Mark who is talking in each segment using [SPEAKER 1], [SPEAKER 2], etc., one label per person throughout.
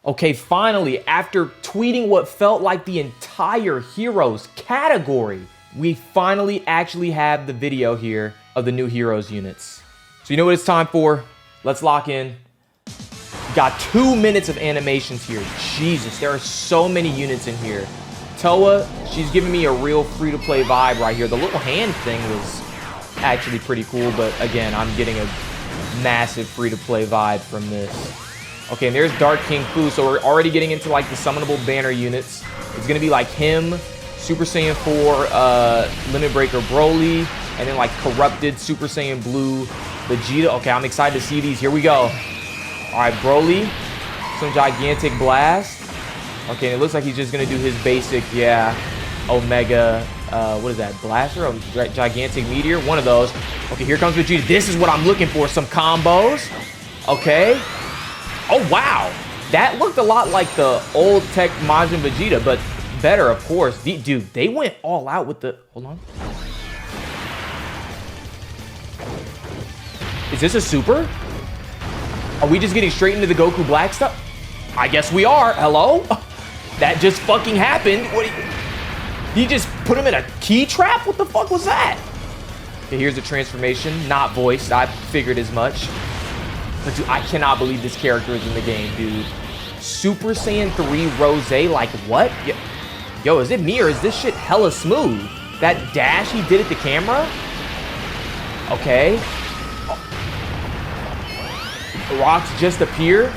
[SPEAKER 1] Okay, finally, after tweeting what felt like the entire Heroes category, we finally actually have the video here of the new Heroes units. So you know what it's time for? Let's lock in. Got 2 minutes of animations here. Jesus, there are so many units in here. Toa, she's giving me a real free-to-play vibe right here. The little hand thing was actually pretty cool, but again, I'm getting a massive free-to-play vibe from this. Okay, and there's Dark King Fu, so we're already getting into like the summonable banner units. It's gonna be like him, Super Saiyan 4, Limit Breaker Broly, and then like Corrupted Super Saiyan Blue Vegeta. Okay, I'm excited to see these. Here we go. All right, Broly, some gigantic blast. Okay, and it looks like he's just gonna do his basic, yeah, Omega, what is that, blaster? Oh, gigantic meteor, one of those. Okay, here comes Vegeta. This is what I'm looking for, some combos. Okay. Oh, wow. That looked a lot like the old tech Majin Vegeta, but better, of course. Dude, they went all out with the, hold on. Is this a super? Are we just getting straight into the Goku Black stuff? I guess we are. Hello? That just fucking happened. What? He just put him in a key trap? What the fuck was that? Okay, here's the transformation. Not voiced. I figured as much. But dude, I cannot believe this character is in the game, dude. Super Saiyan 3 Rose, like what? Yo, is it me or is this shit hella smooth? That dash he did at the camera? Okay. The rocks just appear.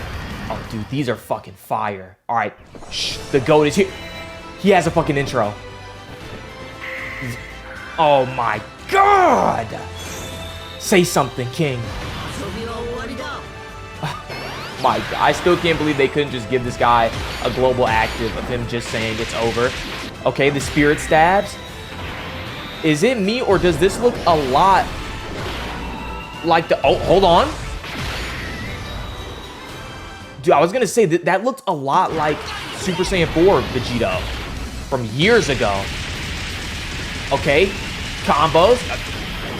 [SPEAKER 1] Oh, dude, these are fucking fire. All right, shh, the GOAT is here. He has a fucking intro. Oh my God. Say something, King. My God, I still can't believe they couldn't just give this guy a global active of him just saying it's over. Okay, the spirit stabs. Is it me or does this look a lot like the, oh, hold on. Dude, I was gonna say that looked a lot like Super Saiyan 4 Vegito from years ago. Okay, combos.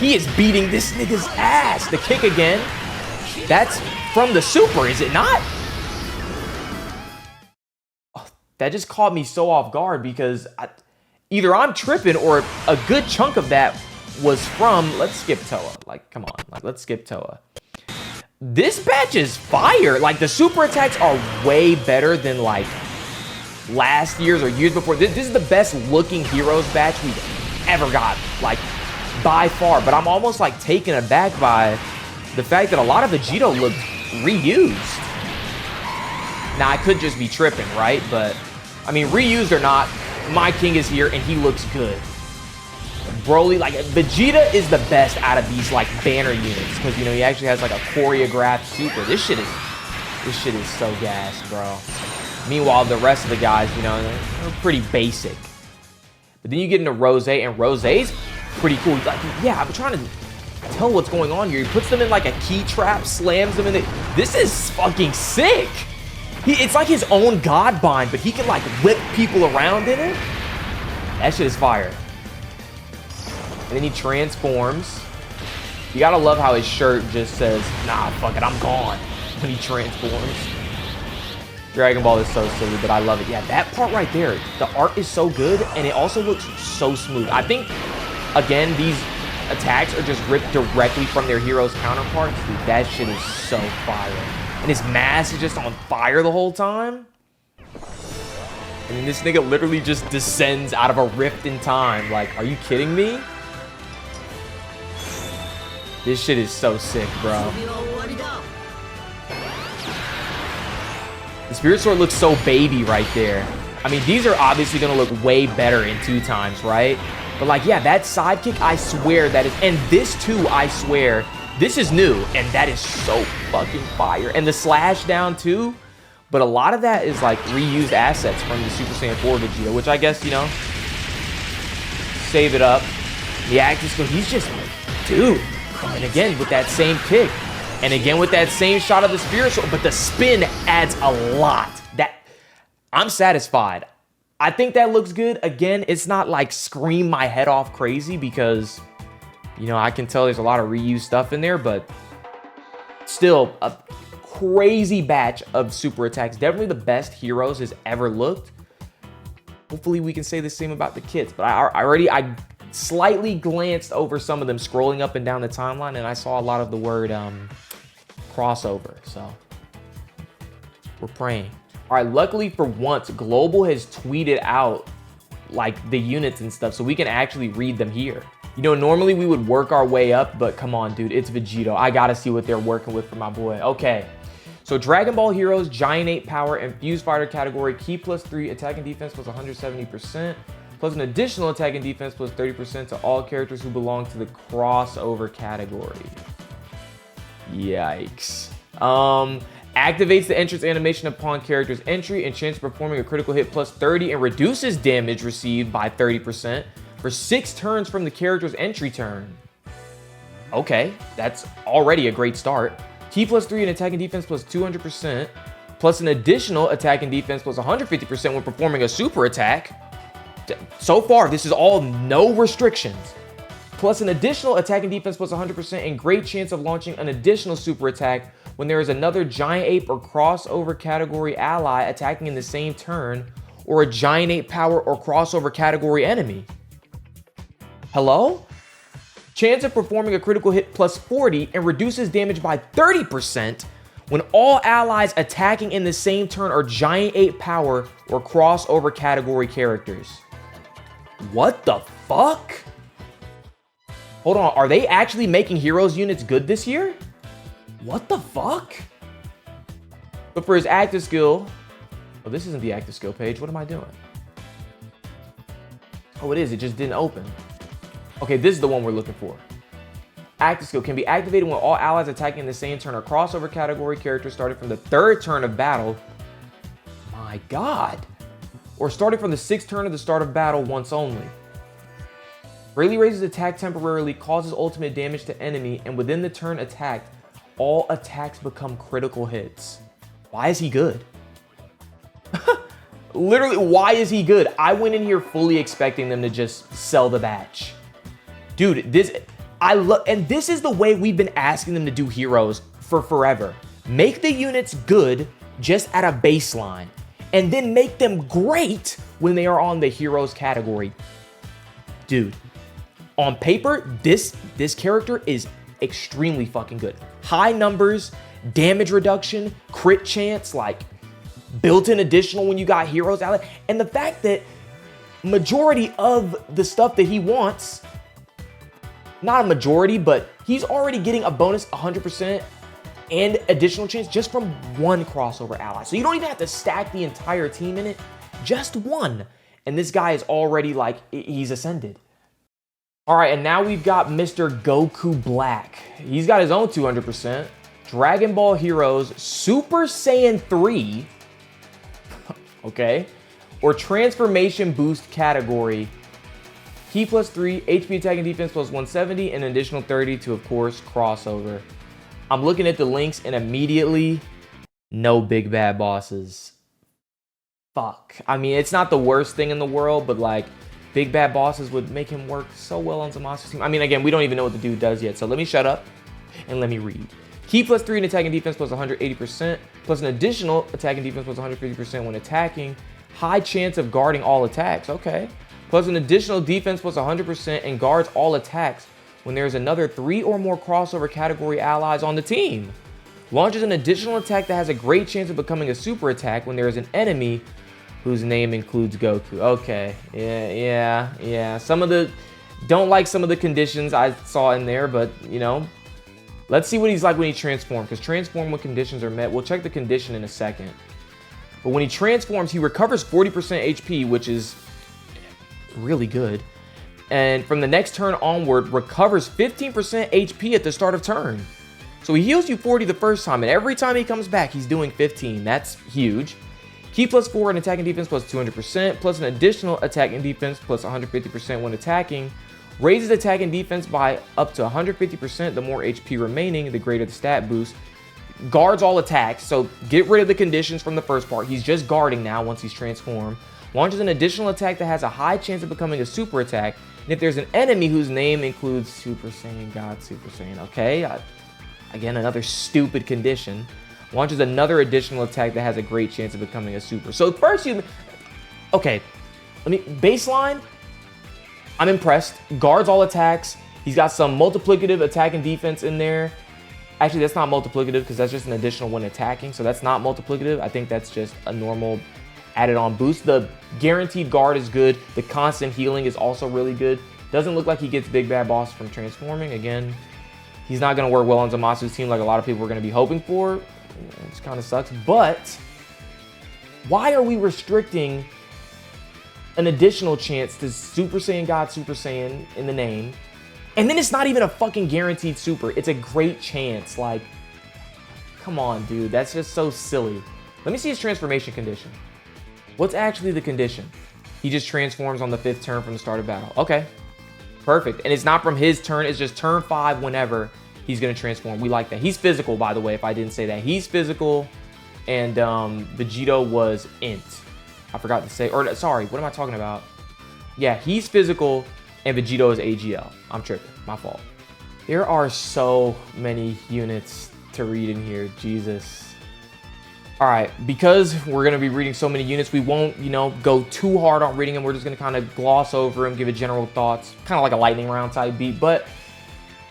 [SPEAKER 1] He is beating this nigga's ass. The kick again. That's from the super, is it not? Oh, that just caught me so off guard because either I'm tripping or a good chunk of that was from, let's skip Toa. Like, come on, like, let's skip Toa. This batch is fire. Like, the super attacks are way better than, like, last year's or years before. This is the best looking Heroes batch we've ever got, like, by far. But I'm almost, like, taken aback by the fact that a lot of Vegito looked reused. Now, I could just be tripping, right? But, I mean, reused or not, my king is here, and he looks good. Broly, like, Vegeta is the best out of these, like, banner units. Because, you know, he actually has, like, a choreographed super. This shit is so gassed, bro. Meanwhile, the rest of the guys, you know, they're pretty basic. But then you get into Rose, and Rose's pretty cool. Like, yeah, I'm trying to tell what's going on here. He puts them in, like, a key trap, slams them in the... This is fucking sick. It's like his own god bind, but he can, like, whip people around in it. That shit is fire. And then he transforms. You gotta love how his shirt just says, nah, fuck it, I'm gone, when he transforms. Dragon Ball is so silly, but I love it. Yeah, that part right there, the art is so good, and it also looks so smooth. I think, again, these attacks are just ripped directly from their Heroes counterparts. Dude, that shit is so fire. And his mask is just on fire the whole time. And then this nigga literally just descends out of a rift in time. Like, are you kidding me? This shit is so sick, bro. The Spirit Sword looks so baby right there. I mean, these are obviously gonna look way better in 2 times, right? But like, yeah, that sidekick, I swear that is, and this too, I swear, this is new, and that is so fucking fire. And the slash down too, but a lot of that is like reused assets from the Super Saiyan 4 Vegeta, which I guess, you know, save it up. The active skill, he's just, dude. And again, with that same kick. And again, with that same shot of the Spirit Sword. But the spin adds a lot. I'm satisfied. I think that looks good. Again, it's not like scream my head off crazy because, you know, I can tell there's a lot of reused stuff in there. But still, a crazy batch of super attacks. Definitely the best Heroes has ever looked. Hopefully we can say the same about the kits, but I slightly glanced over some of them scrolling up and down the timeline, and I saw a lot of the word crossover, so we're praying. All right, luckily for once, Global has tweeted out like the units and stuff, so we can actually read them here. You know, normally we would work our way up, but come on, dude, it's Vegito. I gotta see what they're working with for my boy. Okay, so Dragon Ball Heroes, Giant 8 Power, and Fused Fighter category, Ki +3, attack and defense plus 170%, plus an additional attack and defense plus 30% to all characters who belong to the crossover category. Yikes. Activates the entrance animation upon character's entry and chance of performing a critical hit plus 30 and reduces damage received by 30% for 6 turns from the character's entry turn. Okay, that's already a great start. Ki +3 and attack and defense plus 200%, plus an additional attack and defense plus 150% when performing a super attack. So far, this is all no restrictions. Plus an additional attack and defense plus 100% and great chance of launching an additional super attack when there is another Giant Ape or crossover category ally attacking in the same turn, or a Giant Ape Power or crossover category enemy. Hello? Chance of performing a critical hit plus 40 and reduces damage by 30% when all allies attacking in the same turn are Giant Ape Power or crossover category characters. What the fuck? Hold on, are they actually making Heroes units good this year? What the fuck? But for his active skill, oh, this isn't the active skill page. What am I doing? Oh, it is. It just didn't open. Okay, this is the one we're looking for. Active skill can be activated when all allies attacking in the same turn are crossover category characters starting from the 3rd turn of battle. My God. Or starting from the 6th turn of the start of battle once only. Greatly raises attack temporarily, causes ultimate damage to enemy, and within the turn attacked, all attacks become critical hits. Why is he good? Literally, why is he good? I went in here fully expecting them to just sell the batch. Dude, this is the way we've been asking them to do Heroes for forever. Make the units good just at a baseline, and then make them great when they are on the Heroes category. Dude, on paper, this character is extremely fucking good. High numbers, damage reduction, crit chance, like built-in additional when you got Heroes out. And the fact that majority of the stuff that he wants, not a majority, but he's already getting a bonus 100% and additional chance just from one crossover ally. So you don't even have to stack the entire team in it, just one. And this guy is already like, he's ascended. All right, and now we've got Mr. Goku Black. He's got his own 200%. Dragon Ball Heroes Super Saiyan 3. Okay. Or Transformation Boost category. Ki +3, HP attack and defense plus 170, and an additional 30 to, of course, crossover. I'm looking at the links and immediately, no big bad bosses. Fuck. I mean, it's not the worst thing in the world, but like, big bad bosses would make him work so well on Zamasu's team. I mean, again, we don't even know what the dude does yet, so let me shut up and let me read. Ki +3 in attack and defense plus 180%, plus an additional attack and defense plus 150% when attacking. High chance of guarding all attacks, okay. Plus an additional defense plus 100% and guards all attacks when there's another 3 or more crossover category allies on the team. Launches an additional attack that has a great chance of becoming a super attack when there is an enemy whose name includes Goku. Okay, yeah. Don't like some of the conditions I saw in there, but, you know, let's see what he's like when he transforms, because transform when conditions are met. We'll check the condition in a second. But when he transforms, he recovers 40% HP, which is really good. And from the next turn onward, recovers 15% HP at the start of turn. So he heals you 40 the first time, and every time he comes back, he's doing 15. That's huge. Ki +4 in attack and defense plus 200%, plus an additional attack and defense plus 150% when attacking. Raises attack and defense by up to 150%. The more HP remaining, the greater the stat boost. Guards all attacks, so get rid of the conditions from the first part. He's just guarding now once he's transformed. Launches an additional attack that has a high chance of becoming a super attack. And if there's an enemy whose name includes Super Saiyan God, Super Saiyan, okay? Again, another stupid condition. Launches another additional attack that has a great chance of becoming a super. So first you... Okay, baseline, I'm impressed. Guards all attacks. He's got some multiplicative attack and defense in there. Actually, that's not multiplicative because that's just an additional when attacking. So that's not multiplicative. I think that's just a normal added on boost. The guaranteed guard is good. The constant healing is also really good. Doesn't look like he gets Big Bad Boss from transforming. Again, he's not going to work well on Zamasu's team like a lot of people were going to be hoping for. Which kind of sucks. But why are we restricting an additional chance to Super Saiyan God Super Saiyan in the name? And then it's not even a fucking guaranteed super. It's a great chance. Like, come on, dude. That's just so silly. Let me see his transformation condition. What's actually the condition? He just transforms on the 5th turn from the start of battle. Okay, perfect. And it's not from his turn. It's just turn 5 whenever he's going to transform. We like that. He's physical, by the way, if I didn't say that. He's physical, and Vegito was int. I forgot to say, or sorry, what am I talking about? Yeah, he's physical, and Vegito is AGL. I'm tripping. My fault. There are so many units to read in here. Jesus. All right, because we're going to be reading so many units, we won't, go too hard on reading them. We're just going to kind of gloss over them, give it general thoughts, kind of like a lightning round type beat. But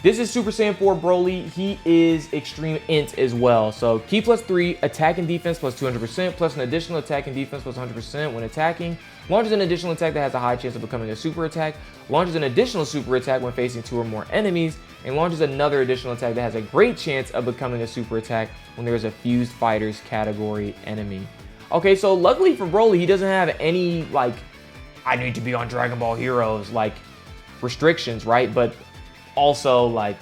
[SPEAKER 1] this is Super Saiyan 4 Broly. He is extreme int as well. So key +3, attack and defense +200%, plus an additional attack and defense +100% when attacking. Launches an additional attack that has a high chance of becoming a super attack. Launches an additional super attack when facing 2 or more enemies. And launches another additional attack that has a great chance of becoming a super attack when there is a fused fighters category enemy. Okay, so luckily for Broly, he doesn't have any, like, I need to be on Dragon Ball Heroes, like, restrictions, right? But also, like,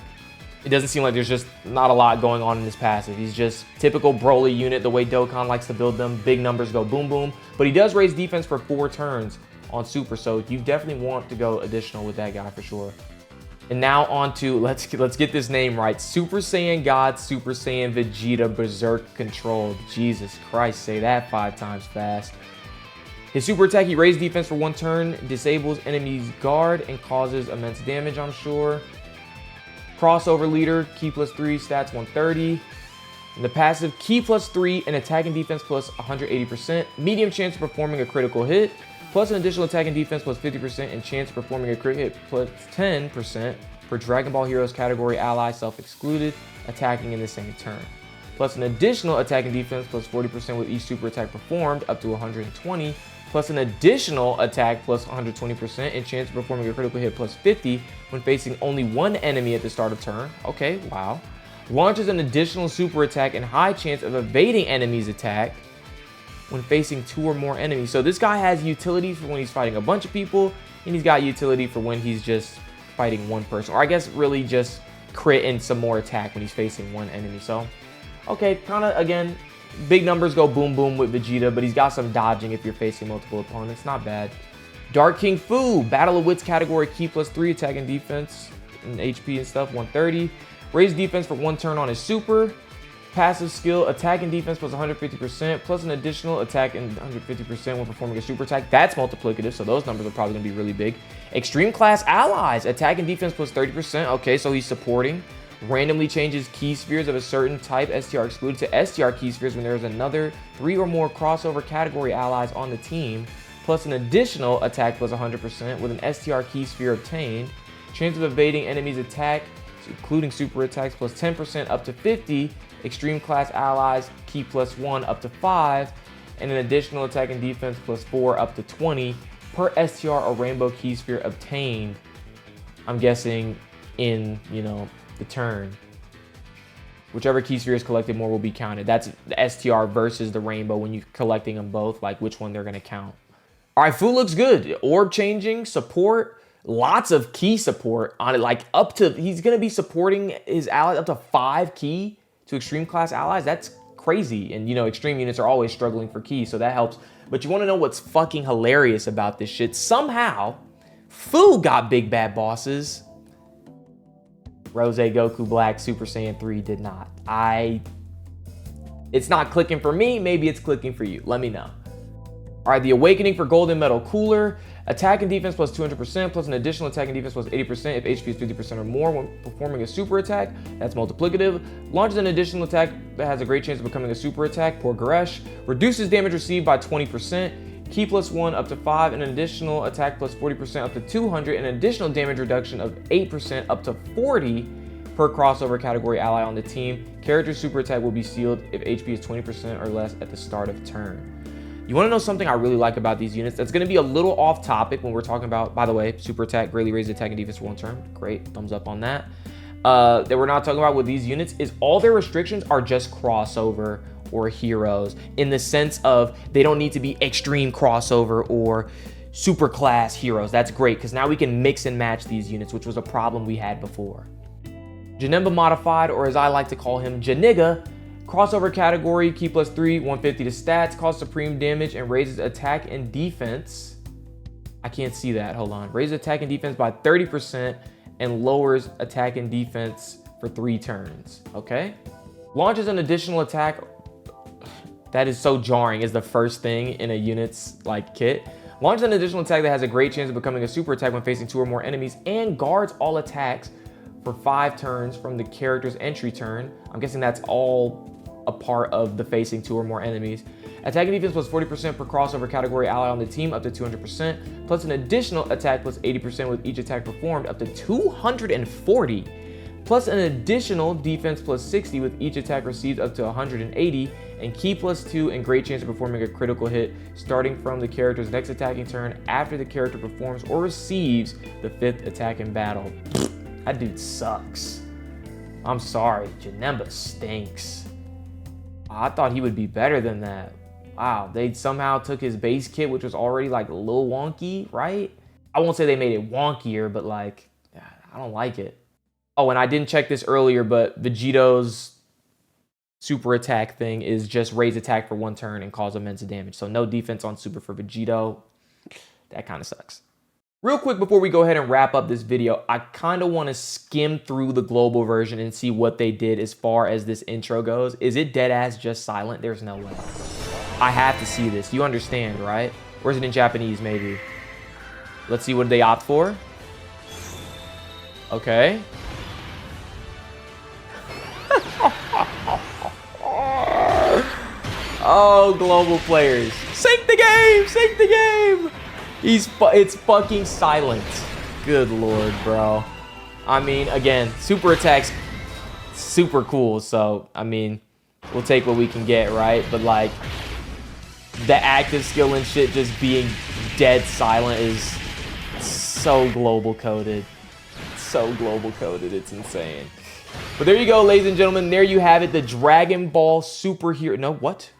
[SPEAKER 1] it doesn't seem like there's just not a lot going on in this passive. He's just typical Broly unit, the way Dokkan likes to build them. Big numbers go boom, boom. But he does raise defense for 4 turns on super, so you definitely want to go additional with that guy for sure. And now on to, let's get this name right. Super Saiyan God, Super Saiyan Vegeta Berserk Controlled. Jesus Christ, say that 5 times fast. His super attack, he raised defense for 1 turn, disables enemy's guard, and causes immense damage, I'm sure. Crossover leader, key +3, stats 130. And the passive, key +3 and attack and defense +180%. Medium chance of performing a critical hit, plus an additional attack and defense +50% and chance of performing a crit hit +10% for Dragon Ball Heroes category ally self-excluded, attacking in the same turn. Plus an additional attack and defense +40% with each super attack performed up to 120, plus an additional attack +120% and chance of performing a critical hit +50 when facing only 1 enemy at the start of turn. Okay, wow. Launches an additional super attack and high chance of evading enemy's attack when facing 2 or more enemies. So this guy has utility for when he's fighting a bunch of people, and he's got utility for when he's just fighting 1 person. Or I guess really just crit and some more attack when he's facing 1 enemy. So, okay, kind of, again, big numbers go boom boom with Vegeta, but he's got some dodging if you're facing multiple opponents. Not bad. Dark King Fu, Battle of Wits category, key +3, attack and defense, and HP and stuff, 130. Raise defense for 1 turn on his super. Passive skill, attack and defense +150%, plus an additional attack and 150% when performing a super attack. That's multiplicative, so those numbers are probably going to be really big. Extreme class allies, attack and defense +30%. Okay, so he's supporting. Randomly changes key spheres of a certain type, STR excluded, to STR key spheres when there is another 3 or more crossover category allies on the team, plus an additional attack +100% with an STR key sphere obtained. Chance of evading enemies' attack, including super attacks, +10% up to 50. Extreme class allies, key +1 up to 5, and an additional attack and defense +4 up to 20 per STR or rainbow key sphere obtained. I'm guessing in, the turn. Whichever key sphere is collected more will be counted. That's the STR versus the rainbow when you're collecting them both, like which one they're going to count. All right, Fu looks good. Orb changing, support, lots of key support on it, like up to, he's going to be supporting his allies up to 5 key to extreme class allies. That's crazy. And extreme units are always struggling for keys, so that helps. But you want to know what's fucking hilarious about this shit? Somehow, Fu got big bad bosses. Rose Goku Black Super Saiyan 3 did not. It's not clicking for me. Maybe it's clicking for you. Let me know. All right, the Awakening for Golden Metal Cooler. Attack and defense plus 200%, plus an additional attack and defense plus 80% if HP is 50% or more when performing a super attack. That's multiplicative. Launches an additional attack that has a great chance of becoming a super attack. Poor Goresh. Reduces damage received by 20%. Key plus 1 up to 5, and an additional attack plus 40% up to 200, and an additional damage reduction of 8% up to 40 per crossover category ally on the team. Character super attack will be sealed if HP is 20% or less at the start of turn. You want to know something I really like about these units? That's going to be a little off topic when we're talking about, by the way, super attack, greatly raises attack and defense for 1 turn. Great, thumbs up on that. That we're not talking about with these units is all their restrictions are just crossover or heroes, in the sense of they don't need to be extreme crossover or super class heroes. That's great, because now we can mix and match these units, which was a problem we had before. Janemba Modified, or as I like to call him, Janiga. Crossover category, key plus 3, 150 to stats, causes supreme damage, and raises attack and defense. I can't see that, hold on. Raises attack and defense by 30% and lowers attack and defense for 3 turns, okay? Launches an additional attack. That is so jarring, is the first thing in a unit's like kit. Launches an additional attack that has a great chance of becoming a super attack when facing 2 or more enemies, and guards all attacks for 5 turns from the character's entry turn. I'm guessing that's all a part of the facing 2 or more enemies. Attack and defense plus 40% per crossover category ally on the team up to 200%, plus an additional attack plus 80% with each attack performed up to 240, plus an additional defense plus 60 with each attack received up to 180, and key plus 2 and great chance of performing a critical hit starting from the character's next attacking turn after the character performs or receives the 5th attack in battle. That dude sucks. I'm sorry, Janemba stinks. I thought he would be better than that. Wow, they somehow took his base kit, which was already like a little wonky, right? I won't say they made it wonkier, but like, I don't like it. Oh, and I didn't check this earlier, but Vegito's super attack thing is just raise attack for 1 turn and cause immense damage. So no defense on super for Vegito. That kind of sucks. Real quick before we go ahead and wrap up this video, I kind of want to skim through the global version and see what they did as far as this intro goes. Is it dead ass just silent? There's no way. I have to see this. You understand, right? Or is it in Japanese maybe? Let's see what they opt for. Okay. Oh, global players. Sink the game! Sink the game! It's fucking silent. Good lord, bro. I mean, again, super attacks, super cool. So, I mean, we'll take what we can get, right? But like, the active skill and shit just being dead silent is so global coded. So global coded, it's insane. But there you go, ladies and gentlemen. There you have it. The Dragon Ball Superhero. No, what?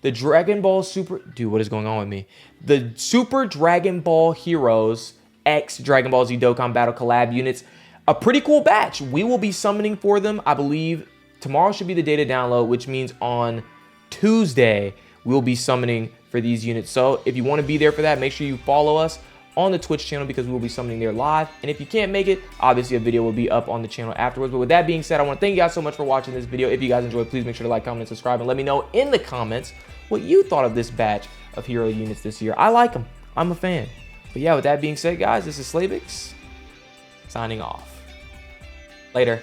[SPEAKER 1] The Dragon Ball Super... Dude, what is going on with me? The Super Dragon Ball Heroes X Dragon Ball Z Dokkan Battle Collab units. A pretty cool batch. We will be summoning for them, I believe. Tomorrow should be the day to download, which means on Tuesday, we'll be summoning for these units. So if you want to be there for that, make sure you follow us on the Twitch channel because we will be summoning there live. And if you can't make it, obviously a video will be up on the channel afterwards. But with that being said, I want to thank you guys so much for watching this video. If you guys enjoyed, please make sure to like, comment, and subscribe, and let me know in the comments what you thought of this batch of hero units this year. I like them. I'm a fan. But yeah, with that being said, guys, this is Slaybix signing off. Later.